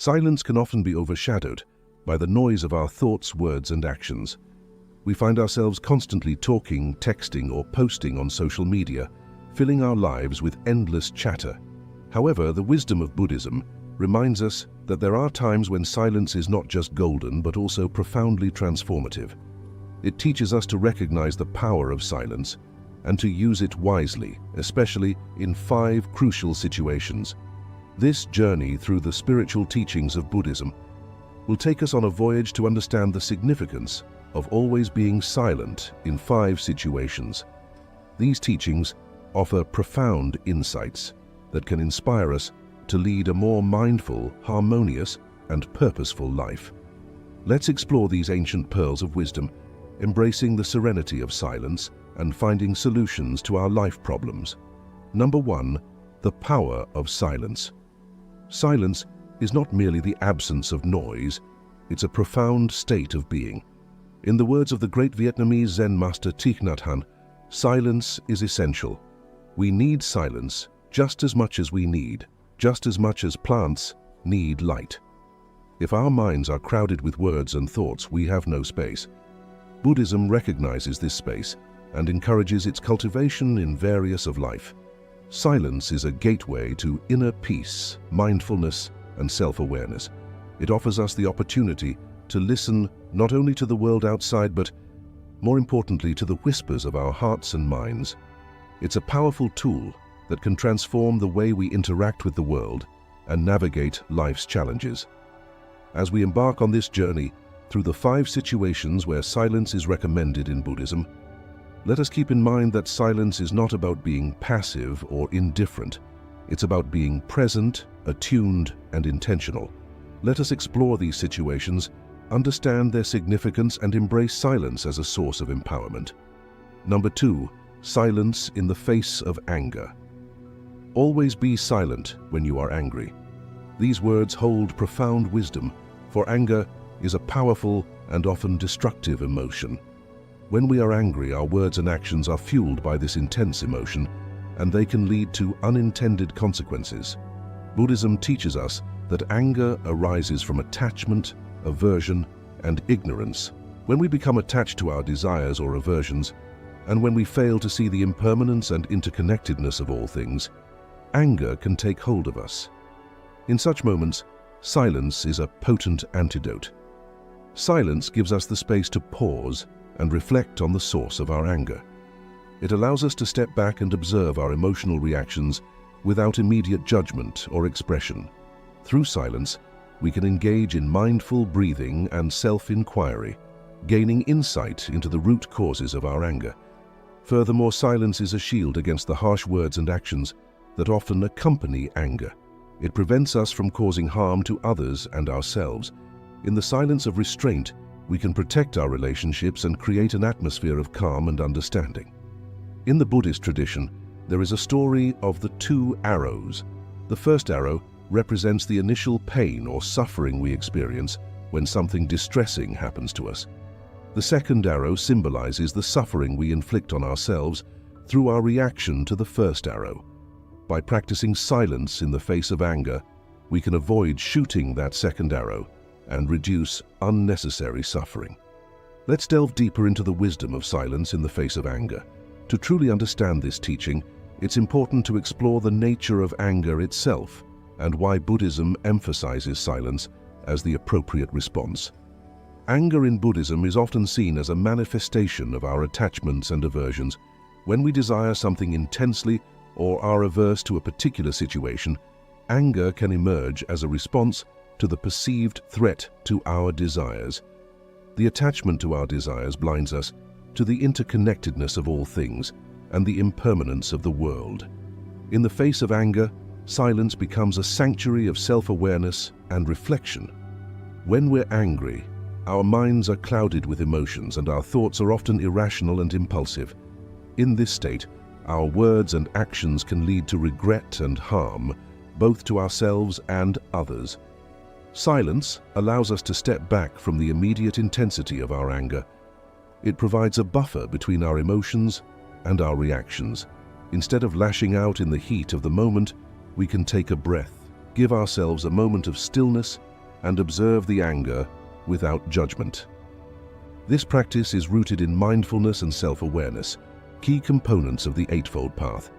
Silence can often be overshadowed by the noise of our thoughts, words, and actions. We find ourselves constantly talking, texting, or posting on social media, filling our lives with endless chatter. However, the wisdom of Buddhism reminds us that there are times when silence is not just golden, but also profoundly transformative. It teaches us to recognize the power of silence and to use it wisely, especially in 5 crucial situations. This journey through the spiritual teachings of Buddhism will take us on a voyage to understand the significance of always being silent in 5 situations. These teachings offer profound insights that can inspire us to lead a more mindful, harmonious, and purposeful life. Let's explore these ancient pearls of wisdom, embracing the serenity of silence and finding solutions to our life problems. Number 1, the power of silence. Silence is not merely the absence of noise, it's a profound state of being. In the words of the great Vietnamese Zen master Thich Nhat Hanh, silence is essential. We need silence just as much as plants need light. If our minds are crowded with words and thoughts, we have no space. Buddhism recognizes this space and encourages its cultivation in various of life. Silence is a gateway to inner peace, mindfulness, and self-awareness. It offers us the opportunity to listen not only to the world outside, but more importantly to the whispers of our hearts and minds. It's a powerful tool that can transform the way we interact with the world and navigate life's challenges. As we embark on this journey through the 5 situations where silence is recommended in Buddhism, let us keep in mind that silence is not about being passive or indifferent. It's about being present, attuned, and intentional. Let us explore these situations, understand their significance, and embrace silence as a source of empowerment. Number 2, silence in the face of anger. Always be silent when you are angry. These words hold profound wisdom, for anger is a powerful and often destructive emotion. When we are angry, our words and actions are fueled by this intense emotion, and they can lead to unintended consequences. Buddhism teaches us that anger arises from attachment, aversion, and ignorance. When we become attached to our desires or aversions, and when we fail to see the impermanence and interconnectedness of all things, anger can take hold of us. In such moments, silence is a potent antidote. Silence gives us the space to pause and reflect on the source of our anger. It allows us to step back and observe our emotional reactions without immediate judgment or expression. Through silence, we can engage in mindful breathing and self-inquiry, gaining insight into the root causes of our anger. Furthermore, silence is a shield against the harsh words and actions that often accompany anger. It prevents us from causing harm to others and ourselves. In the silence of restraint, we can protect our relationships and create an atmosphere of calm and understanding. In the Buddhist tradition, there is a story of the 2 arrows. The first arrow represents the initial pain or suffering we experience when something distressing happens to us. The second arrow symbolizes the suffering we inflict on ourselves through our reaction to the first arrow. By practicing silence in the face of anger, we can avoid shooting that second arrow and reduce unnecessary suffering. Let's delve deeper into the wisdom of silence in the face of anger. To truly understand this teaching, it's important to explore the nature of anger itself and why Buddhism emphasizes silence as the appropriate response. Anger in Buddhism is often seen as a manifestation of our attachments and aversions. When we desire something intensely or are averse to a particular situation, anger can emerge as a response to the perceived threat to our desires. The attachment to our desires blinds us to the interconnectedness of all things and the impermanence of the world. In the face of anger, silence becomes a sanctuary of self-awareness and reflection. When we're angry, our minds are clouded with emotions and our thoughts are often irrational and impulsive. In this state, our words and actions can lead to regret and harm, both to ourselves and others. Silence allows us to step back from the immediate intensity of our anger. It provides a buffer between our emotions and our reactions. Instead of lashing out in the heat of the moment, we can take a breath, give ourselves a moment of stillness, and observe the anger without judgment. This practice is rooted in mindfulness and self-awareness, key components of the Eightfold Path.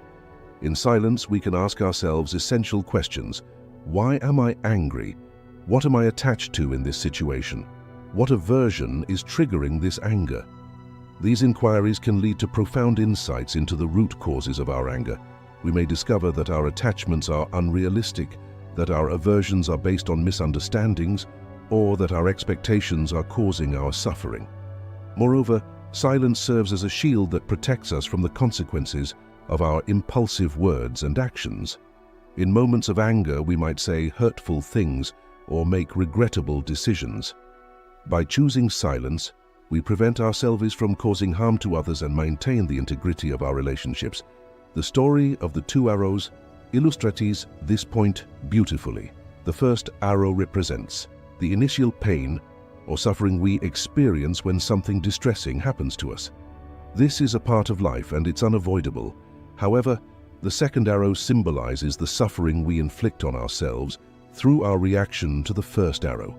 In silence, we can ask ourselves essential questions. Why am I angry? What am I attached to in this situation? What aversion is triggering this anger? These inquiries can lead to profound insights into the root causes of our anger. We may discover that our attachments are unrealistic, that our aversions are based on misunderstandings, or that our expectations are causing our suffering. Moreover, silence serves as a shield that protects us from the consequences of our impulsive words and actions. In moments of anger, we might say hurtful things or make regrettable decisions. By choosing silence, we prevent ourselves from causing harm to others and maintain the integrity of our relationships. The story of the two arrows illustrates this point beautifully. The first arrow represents the initial pain or suffering we experience when something distressing happens to us. This is a part of life and it's unavoidable. However, the second arrow symbolizes the suffering we inflict on ourselves through our reaction to the first arrow.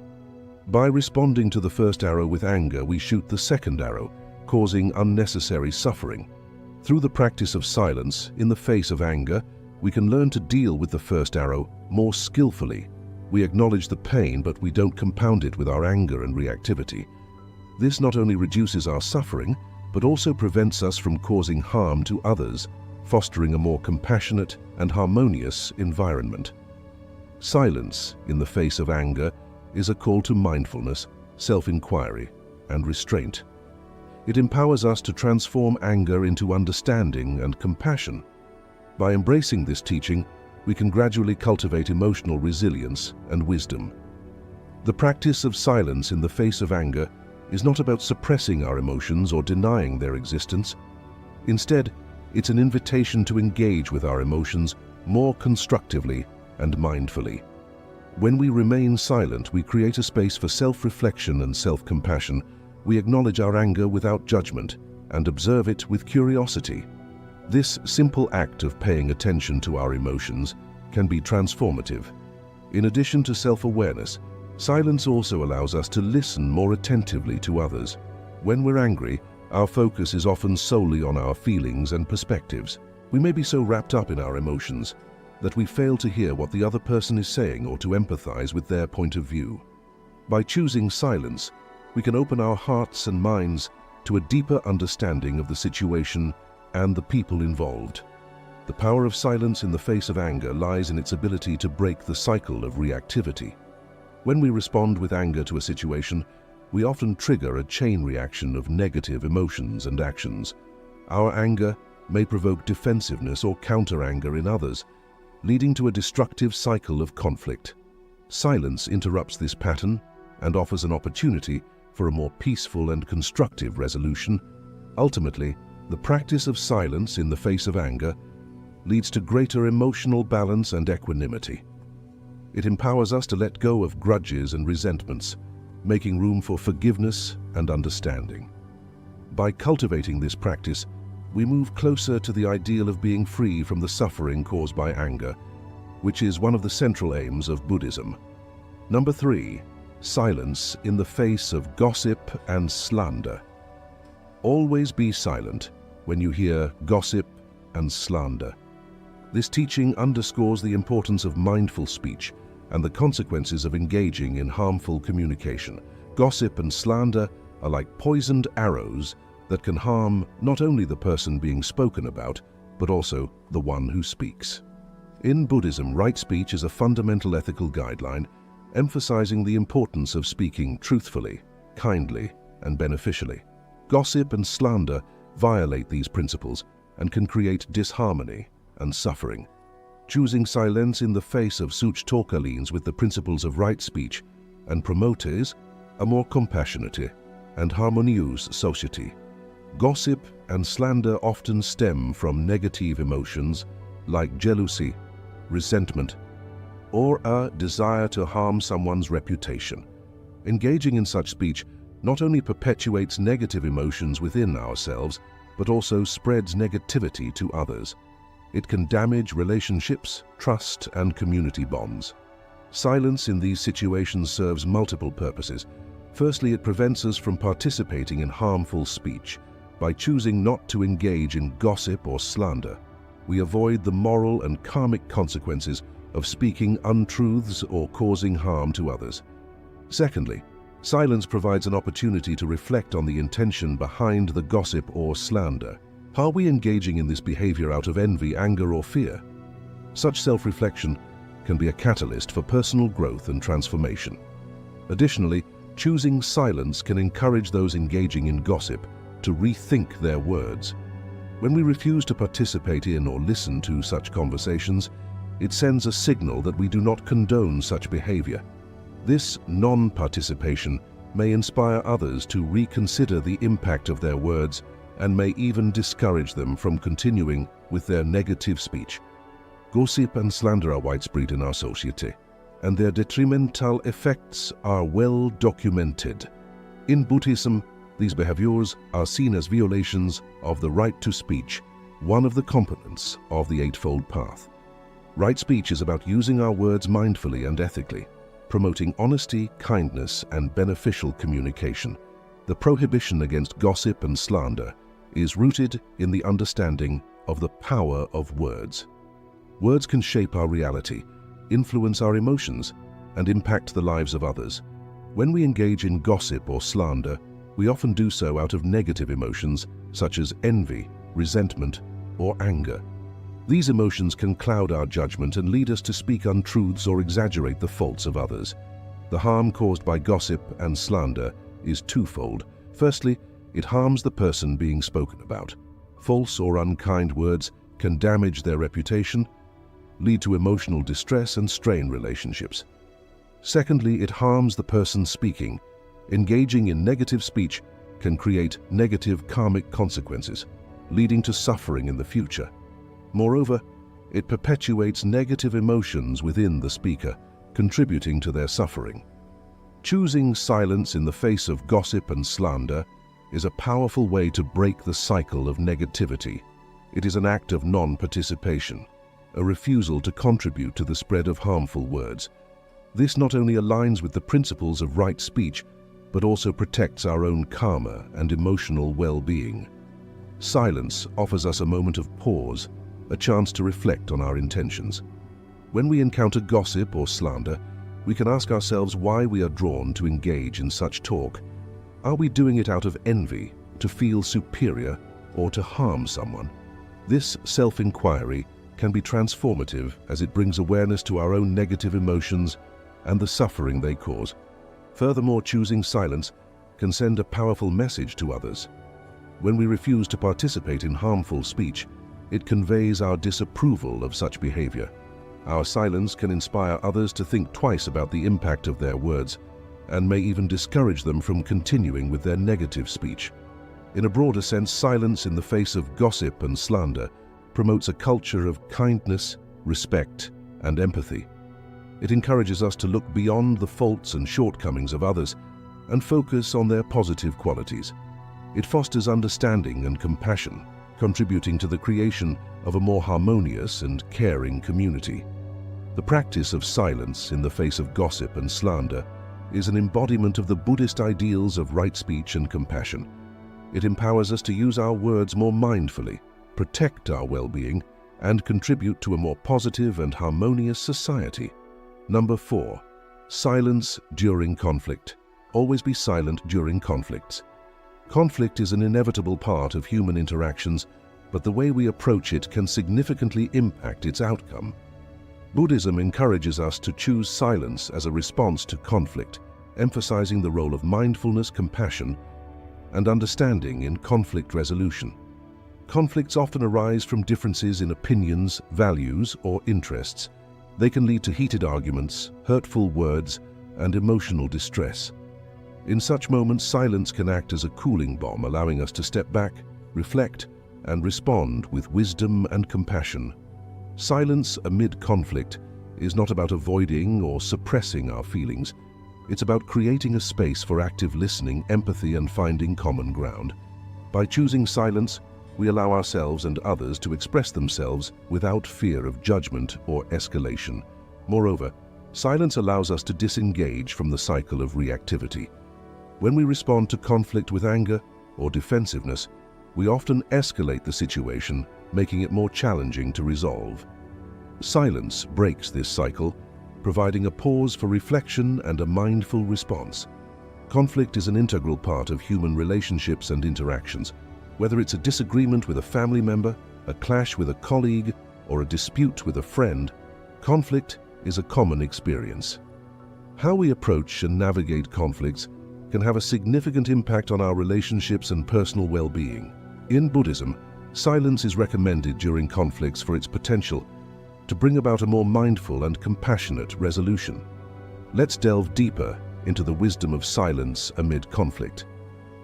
By responding to the first arrow with anger, we shoot the second arrow, causing unnecessary suffering. Through the practice of silence, in the face of anger, we can learn to deal with the first arrow more skillfully. We acknowledge the pain, but we don't compound it with our anger and reactivity. This not only reduces our suffering, but also prevents us from causing harm to others, fostering a more compassionate and harmonious environment. Silence in the face of anger is a call to mindfulness, self-inquiry, and restraint. It empowers us to transform anger into understanding and compassion. By embracing this teaching, we can gradually cultivate emotional resilience and wisdom. The practice of silence in the face of anger is not about suppressing our emotions or denying their existence. Instead, it's an invitation to engage with our emotions more constructively and mindfully. When we remain silent, we create a space for self-reflection and self-compassion. We acknowledge our anger without judgment and observe it with curiosity. This simple act of paying attention to our emotions can be transformative. In addition to self-awareness, silence also allows us to listen more attentively to others. When we're angry, our focus is often solely on our feelings and perspectives. We may be so wrapped up in our emotions that we fail to hear what the other person is saying or to empathize with their point of view. By choosing silence, we can open our hearts and minds to a deeper understanding of the situation and the people involved. The power of silence in the face of anger lies in its ability to break the cycle of reactivity. When we respond with anger to a situation, we often trigger a chain reaction of negative emotions and actions. Our anger may provoke defensiveness or counter-anger in others, leading to a destructive cycle of conflict. Silence interrupts this pattern and offers an opportunity for a more peaceful and constructive resolution. Ultimately, the practice of silence in the face of anger leads to greater emotional balance and equanimity. It empowers us to let go of grudges and resentments, making room for forgiveness and understanding. By cultivating this practice, we move closer to the ideal of being free from the suffering caused by anger, which is one of the central aims of Buddhism. Number 3, silence in the face of gossip and slander. Always be silent when you hear gossip and slander. This teaching underscores the importance of mindful speech and the consequences of engaging in harmful communication. Gossip and slander are like poisoned arrows that can harm not only the person being spoken about, but also the one who speaks. In Buddhism, right speech is a fundamental ethical guideline, emphasizing the importance of speaking truthfully, kindly, and beneficially. Gossip and slander violate these principles and can create disharmony and suffering. Choosing silence in the face of such talk aligns with the principles of right speech and promotes a more compassionate and harmonious society. Gossip and slander often stem from negative emotions like jealousy, resentment, or a desire to harm someone's reputation. Engaging in such speech not only perpetuates negative emotions within ourselves, but also spreads negativity to others. It can damage relationships, trust, and community bonds. Silence in these situations serves multiple purposes. Firstly, it prevents us from participating in harmful speech. By choosing not to engage in gossip or slander, we avoid the moral and karmic consequences of speaking untruths or causing harm to others. Secondly, silence provides an opportunity to reflect on the intention behind the gossip or slander. Are we engaging in this behavior out of envy, anger, or fear? Such self-reflection can be a catalyst for personal growth and transformation. Additionally, choosing silence can encourage those engaging in gossip to rethink their words. When we refuse to participate in or listen to such conversations, it sends a signal that we do not condone such behavior. This non-participation may inspire others to reconsider the impact of their words and may even discourage them from continuing with their negative speech. Gossip and slander are widespread in our society, and their detrimental effects are well documented. In Buddhism, these behaviors are seen as violations of the right to speech, one of the components of the Eightfold Path. Right speech is about using our words mindfully and ethically, promoting honesty, kindness, and beneficial communication. The prohibition against gossip and slander is rooted in the understanding of the power of words. Words can shape our reality, influence our emotions, and impact the lives of others. When we engage in gossip or slander, we often do so out of negative emotions such as envy, resentment, or anger. These emotions can cloud our judgment and lead us to speak untruths or exaggerate the faults of others. The harm caused by gossip and slander is twofold. Firstly, it harms the person being spoken about. False or unkind words can damage their reputation, lead to emotional distress, and strain relationships. Secondly, it harms the person speaking. Engaging in negative speech can create negative karmic consequences, leading to suffering in the future. Moreover, it perpetuates negative emotions within the speaker, contributing to their suffering. Choosing silence in the face of gossip and slander is a powerful way to break the cycle of negativity. It is an act of non-participation, a refusal to contribute to the spread of harmful words. This not only aligns with the principles of right speech, but also protects our own karma and emotional well-being. Silence offers us a moment of pause, a chance to reflect on our intentions. When we encounter gossip or slander, we can ask ourselves why we are drawn to engage in such talk. Are we doing it out of envy, to feel superior, or to harm someone? This self-inquiry can be transformative as it brings awareness to our own negative emotions and the suffering they cause. Furthermore, choosing silence can send a powerful message to others. When we refuse to participate in harmful speech, it conveys our disapproval of such behavior. Our silence can inspire others to think twice about the impact of their words and may even discourage them from continuing with their negative speech. In a broader sense, silence in the face of gossip and slander promotes a culture of kindness, respect, and empathy. It encourages us to look beyond the faults and shortcomings of others and focus on their positive qualities. It fosters understanding and compassion, contributing to the creation of a more harmonious and caring community. The practice of silence in the face of gossip and slander is an embodiment of the Buddhist ideals of right speech and compassion. It empowers us to use our words more mindfully, protect our well-being, and contribute to a more positive and harmonious society. Number 4. Silence during conflict. Always be silent during conflicts. Conflict is an inevitable part of human interactions, but the way we approach it can significantly impact its outcome. Buddhism encourages us to choose silence as a response to conflict, emphasizing the role of mindfulness, compassion, and understanding in conflict resolution. Conflicts often arise from differences in opinions, values, or interests. They can lead to heated arguments, hurtful words, and emotional distress. In such moments, silence can act as a cooling bomb, allowing us to step back, reflect, and respond with wisdom and compassion. Silence amid conflict is not about avoiding or suppressing our feelings. It's about creating a space for active listening, empathy, and finding common ground. By choosing silence, we allow ourselves and others to express themselves without fear of judgment or escalation. Moreover, Silence allows us to disengage from the cycle of reactivity. When we respond to conflict with anger or defensiveness, we often escalate the situation, making it more challenging to resolve. Silence breaks this cycle, providing a pause for reflection and a mindful response. Conflict is an integral part of human relationships and interactions. Whether it's a disagreement with a family member, a clash with a colleague, or a dispute with a friend, conflict is a common experience. How we approach and navigate conflicts can have a significant impact on our relationships and personal well-being. In Buddhism, silence is recommended during conflicts for its potential to bring about a more mindful and compassionate resolution. Let's delve deeper into the wisdom of silence amid conflict.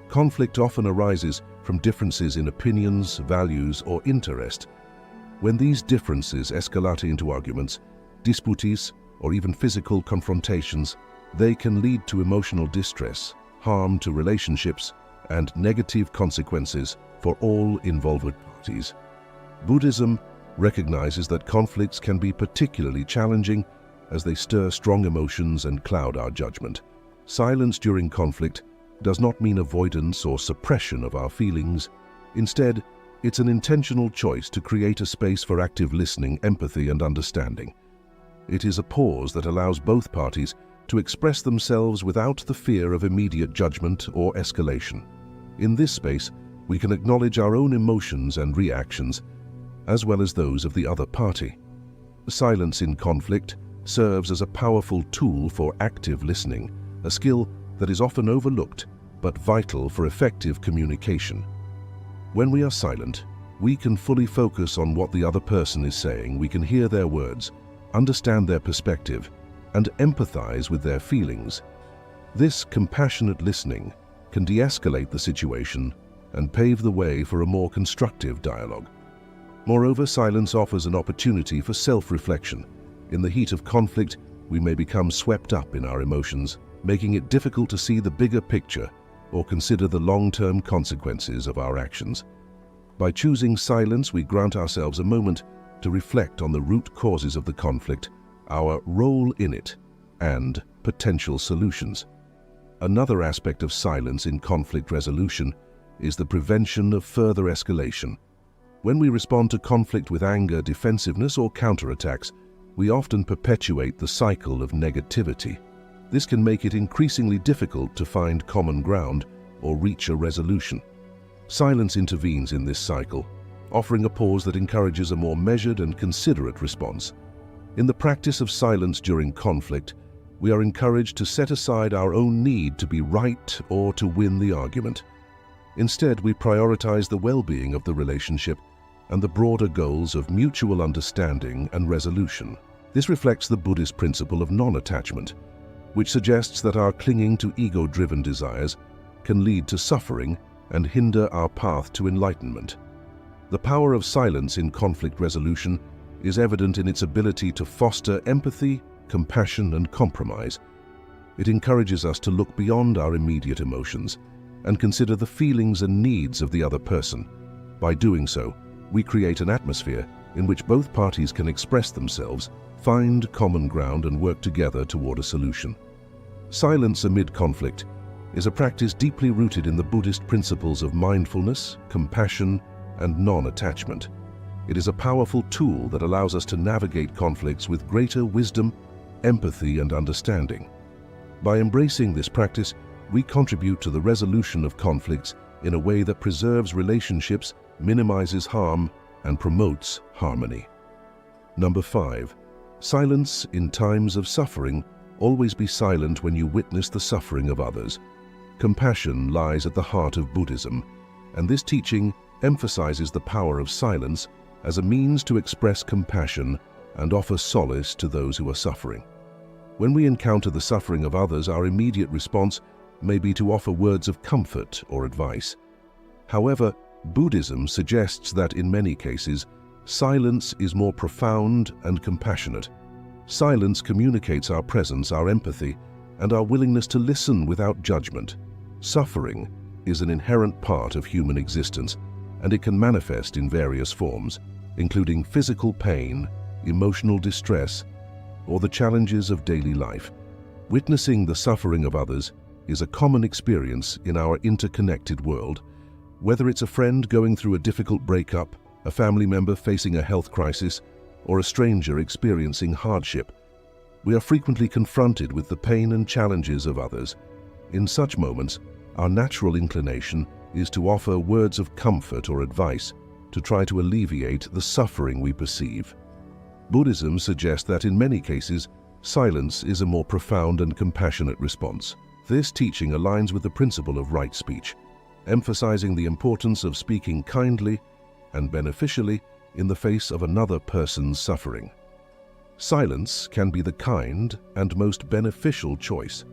Conflict often arises from differences in opinions, values, or interest. When these differences escalate into arguments, disputes, or even physical confrontations, they can lead to emotional distress, harm to relationships, and negative consequences for all involved parties. Buddhism recognizes that conflicts can be particularly challenging as they stir strong emotions and cloud our judgment. Silence during conflict does not mean avoidance or suppression of our feelings. Instead, it's an intentional choice to create a space for active listening, empathy, and understanding. It is a pause that allows both parties to express themselves without the fear of immediate judgment or escalation. In this space, we can acknowledge our own emotions and reactions, as well as those of the other party. Silence in conflict serves as a powerful tool for active listening, a skill that is often overlooked but vital for effective communication. When we are silent, we can fully focus on what the other person is saying. We can hear their words, understand their perspective, and empathize with their feelings. This compassionate listening can de-escalate the situation and pave the way for a more constructive dialogue. Moreover, silence offers an opportunity for self-reflection. In the heat of conflict, we may become swept up in our emotions, making it difficult to see the bigger picture or consider the long-term consequences of our actions. By choosing silence, we grant ourselves a moment to reflect on the root causes of the conflict, our role in it, and potential solutions. Another aspect of silence in conflict resolution is the prevention of further escalation. When we respond to conflict with anger, defensiveness, or counterattacks, we often perpetuate the cycle of negativity. This can make it increasingly difficult to find common ground or reach a resolution. Silence intervenes in this cycle, offering a pause that encourages a more measured and considerate response. In the practice of silence during conflict, we are encouraged to set aside our own need to be right or to win the argument. Instead, we prioritize the well-being of the relationship and the broader goals of mutual understanding and resolution. This reflects the Buddhist principle of non-attachment, which suggests that our clinging to ego-driven desires can lead to suffering and hinder our path to enlightenment. The power of silence in conflict resolution is evident in its ability to foster empathy, compassion, and compromise. It encourages us to look beyond our immediate emotions and consider the feelings and needs of the other person. By doing so, we create an atmosphere in which both parties can express themselves, find common ground, and work together toward a solution. Silence amid conflict is a practice deeply rooted in the Buddhist principles of mindfulness, compassion, and non-attachment. It is a powerful tool that allows us to navigate conflicts with greater wisdom, empathy, and understanding. By embracing this practice, we contribute to the resolution of conflicts in a way that preserves relationships, minimizes harm, and promotes harmony. Number 5. Silence in times of suffering. Always be silent when you witness the suffering of others. Compassion lies at the heart of Buddhism, and this teaching emphasizes the power of silence as a means to express compassion and offer solace to those who are suffering. When we encounter the suffering of others, our immediate response may be to offer words of comfort or advice. However, Buddhism suggests that in many cases, silence is more profound and compassionate. Silence communicates our presence, our empathy, and our willingness to listen without judgment. Suffering is an inherent part of human existence, and it can manifest in various forms, including physical pain, emotional distress, or the challenges of daily life. Witnessing the suffering of others is a common experience in our interconnected world. Whether it's a friend going through a difficult breakup, a family member facing a health crisis, or a stranger experiencing hardship, we are frequently confronted with the pain and challenges of others. In such moments, our natural inclination is to offer words of comfort or advice to try to alleviate the suffering we perceive. Buddhism suggests that in many cases, silence is a more profound and compassionate response. This teaching aligns with the principle of right speech, emphasizing the importance of speaking kindly and beneficially in the face of another person's suffering. Silence can be the kind and most beneficial choice.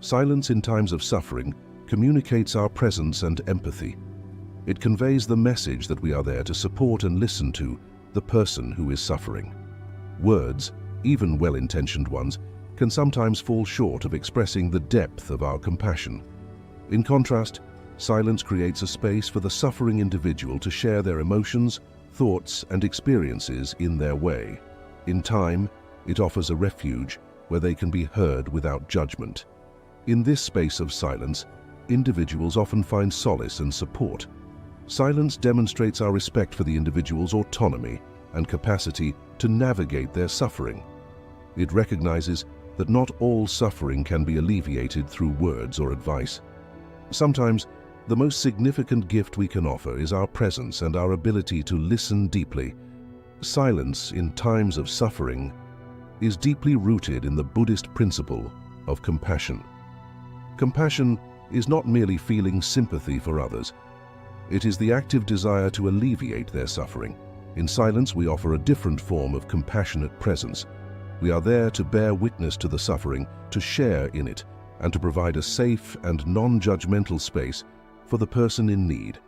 Silence in times of suffering communicates our presence and empathy. It conveys the message that we are there to support and listen to the person who is suffering. Words, even well-intentioned ones, can sometimes fall short of expressing the depth of our compassion. In contrast, silence creates a space for the suffering individual to share their emotions, thoughts, and experiences in their way. In time, it offers a refuge where they can be heard without judgment. In this space of silence, individuals often find solace and support. Silence demonstrates our respect for the individual's autonomy and capacity to navigate their suffering. It recognizes that not all suffering can be alleviated through words or advice. Sometimes, the most significant gift we can offer is our presence and our ability to listen deeply. Silence in times of suffering is deeply rooted in the Buddhist principle of compassion. Compassion is not merely feeling sympathy for others. It is the active desire to alleviate their suffering. In silence, we offer a different form of compassionate presence. We are there to bear witness to the suffering, to share in it, and to provide a safe and non-judgmental space for the person in need.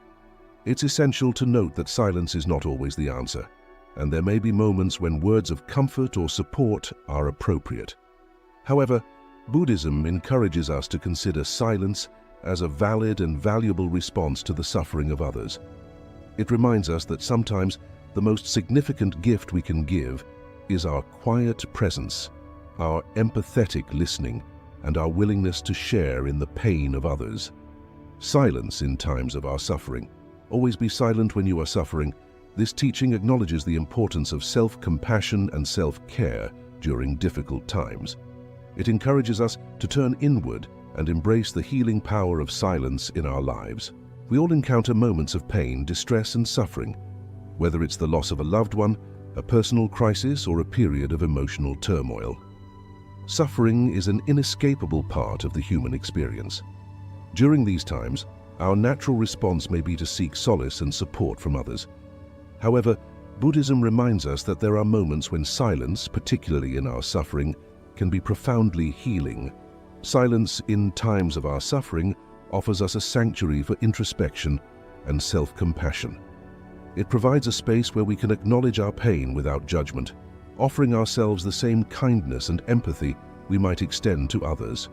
It's essential to note that silence is not always the answer, and there may be moments when words of comfort or support are appropriate. However, Buddhism encourages us to consider silence as a valid and valuable response to the suffering of others. It reminds us that sometimes the most significant gift we can give is our quiet presence, our empathetic listening, and our willingness to share in the pain of others. Silence in times of our suffering. Always be silent when you are suffering. This teaching acknowledges the importance of self-compassion and self-care during difficult times. It encourages us to turn inward and embrace the healing power of silence in our lives. We all encounter moments of pain, distress, and suffering, whether it's the loss of a loved one, a personal crisis, or a period of emotional turmoil. Suffering is an inescapable part of the human experience. During these times, our natural response may be to seek solace and support from others. However, Buddhism reminds us that there are moments when silence, particularly in our suffering, can be profoundly healing. Silence in times of our suffering offers us a sanctuary for introspection and self-compassion. It provides a space where we can acknowledge our pain without judgment, offering ourselves the same kindness and empathy we might extend to others.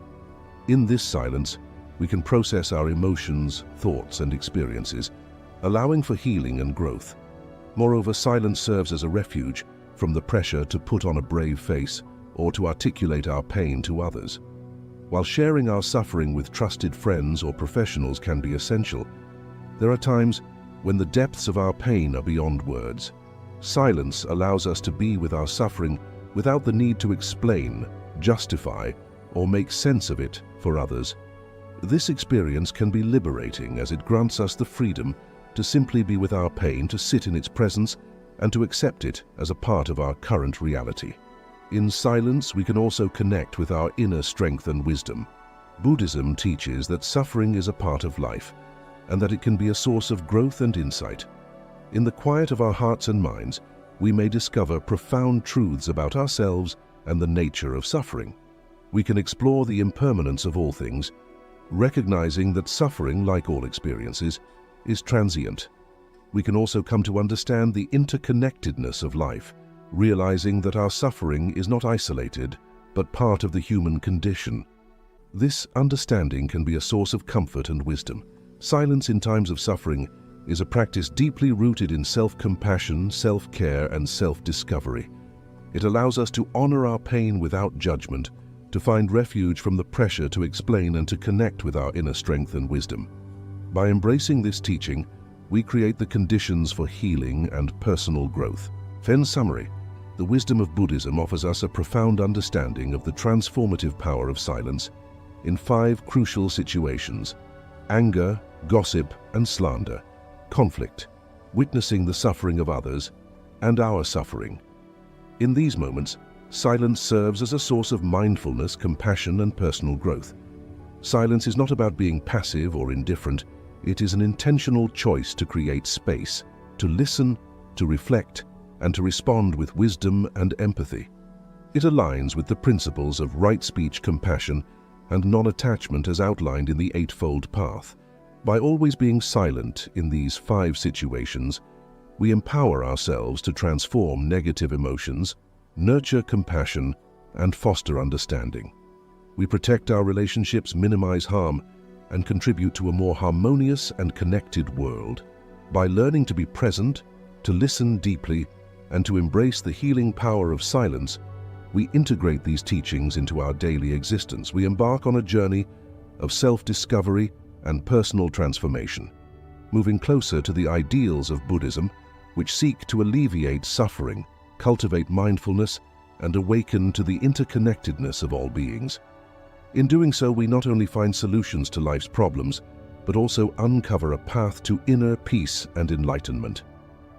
In this silence, we can process our emotions, thoughts, and experiences, allowing for healing and growth. Moreover, silence serves as a refuge from the pressure to put on a brave face or to articulate our pain to others. While sharing our suffering with trusted friends or professionals can be essential, there are times when the depths of our pain are beyond words. Silence allows us to be with our suffering without the need to explain, justify, or make sense of it for others. This experience can be liberating as it grants us the freedom to simply be with our pain, to sit in its presence, and to accept it as a part of our current reality. In silence, we can also connect with our inner strength and wisdom. Buddhism teaches that suffering is a part of life, and that it can be a source of growth and insight. In the quiet of our hearts and minds, we may discover profound truths about ourselves and the nature of suffering. We can explore the impermanence of all things, recognizing that suffering, like all experiences, is transient. We can also come to understand the interconnectedness of life, realizing that our suffering is not isolated, but part of the human condition. This understanding can be a source of comfort and wisdom. Silence in times of suffering is a practice deeply rooted in self-compassion, self-care, and self-discovery. It allows us to honor our pain without judgment, to find refuge from the pressure to explain and to connect with our inner strength and wisdom. By embracing this teaching, we create the conditions for healing and personal growth. In summary, the wisdom of Buddhism offers us a profound understanding of the transformative power of silence in 5 crucial situations: anger, gossip and slander, conflict, witnessing the suffering of others, and our suffering. In these moments, silence serves as a source of mindfulness, compassion, and personal growth. Silence is not about being passive or indifferent. It is an intentional choice to create space, to listen, to reflect, and to respond with wisdom and empathy. It aligns with the principles of right speech, compassion, and non-attachment as outlined in the Eightfold Path. By always being silent in these 5 situations, we empower ourselves to transform negative emotions, nurture compassion, and foster understanding. We protect our relationships, minimize harm, and contribute to a more harmonious and connected world. By learning to be present, to listen deeply, and to embrace the healing power of silence, we integrate these teachings into our daily existence. We embark on a journey of self-discovery and personal transformation, moving closer to the ideals of Buddhism, which seek to alleviate suffering, cultivate mindfulness, and awaken to the interconnectedness of all beings. In doing so, we not only find solutions to life's problems, but also uncover a path to inner peace and enlightenment.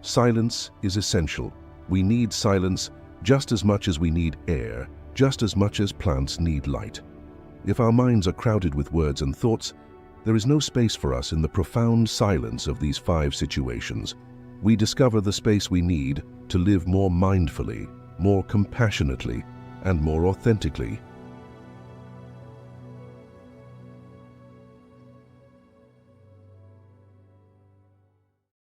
Silence is essential. We need silence just as much as we need air, just as much as plants need light. If our minds are crowded with words and thoughts, there is no space for us in the profound silence of these 5 situations. We discover the space we need to live more mindfully, more compassionately, and more authentically.